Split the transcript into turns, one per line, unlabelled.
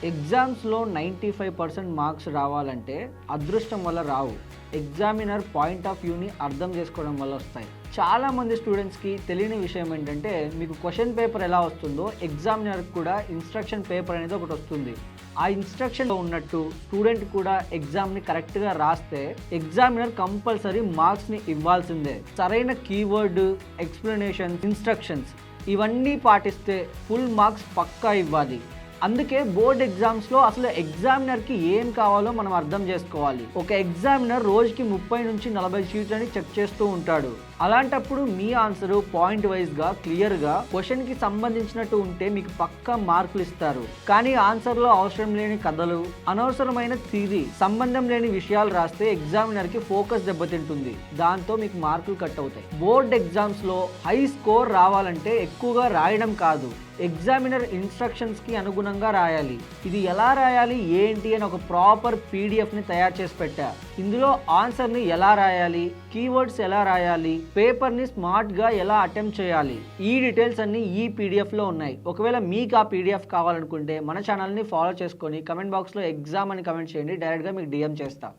ఎగ్జామ్స్లో 95% మార్క్స్ రావాలంటే అదృష్టం వల్ల రావు. ఎగ్జామినర్ పాయింట్ ఆఫ్ వ్యూని అర్థం చేసుకోవడం వల్ల వస్తాయి. చాలామంది స్టూడెంట్స్కి తెలియని విషయం ఏంటంటే, మీకు క్వశ్చన్ పేపర్ ఎలా వస్తుందో ఎగ్జామినర్కి కూడా ఇన్స్ట్రక్షన్ పేపర్ అనేది ఒకటి వస్తుంది. ఆ ఇన్స్ట్రక్షన్లో ఉన్నట్టు స్టూడెంట్ కూడా ఎగ్జామ్ని కరెక్ట్గా రాస్తే ఎగ్జామినర్ కంపల్సరీ మార్క్స్ని ఇవ్వాల్సిందే. సరైన కీవర్డ్, ఎక్స్ప్లెనేషన్, ఇన్స్ట్రక్షన్స్ ఇవన్నీ పాటిస్తే ఫుల్ మార్క్స్ పక్కా ఇవ్వాలి. అందుకే బోర్డ్ ఎగ్జామ్స్లో అసలు ఎగ్జామినర్కి ఏం కావాలో మనం అర్థం చేసుకోవాలి. ఒక ఎగ్జామినర్ రోజుకి 30 నుంచి 40 షీట్లని చెక్ చేస్తూ ఉంటాడు. అలాంటప్పుడు మీ ఆన్సర్ పాయింట్ వైజ్గా క్లియర్గా క్వశ్చన్కి సంబంధించినట్టు ఉంటే మీకు పక్కా మార్కులు ఇస్తారు. కానీ ఆన్సర్లో అవసరం లేని కథలు, అనవసరమైన థియరీ, సంబంధం లేని విషయాలు రాస్తే ఎగ్జామినర్కి ఫోకస్ దెబ్బతింటుంది. దాంతో మీకు మార్కులు కట్ అవుతాయి. బోర్డ్ ఎగ్జామ్స్లో హై స్కోర్ రావాలంటే ఎక్కువగా రాయడం కాదు, ఎగ్జామినర్ ఇన్స్ట్రక్షన్స్కి అనుగుణంగా రాయాలి. ఇది ఎలా రాయాలి ఏంటి అని ఒక ప్రాపర్ పీడిఎఫ్ని తయారు చేసి పెట్టా. ఇందులో ఆన్సర్ని ఎలా రాయాలి, కీవర్డ్స్ ఎలా రాయాలి, పేపర్ని స్మార్ట్గా ఎలా అటెంప్ట్ చేయాలి, ఈ డీటెయిల్స్ అన్నీ ఈ పీడిఎఫ్లో ఉన్నాయి. ఒకవేళ మీకు ఆ పీడిఎఫ్ కావాలనుకుంటే మన ఛానల్ని ఫాలో చేసుకొని కమెంట్ బాక్స్లో ఎగ్జామ్ అని కమెంట్ చేయండి. డైరెక్ట్గా మీకు డిఎం చేస్తా.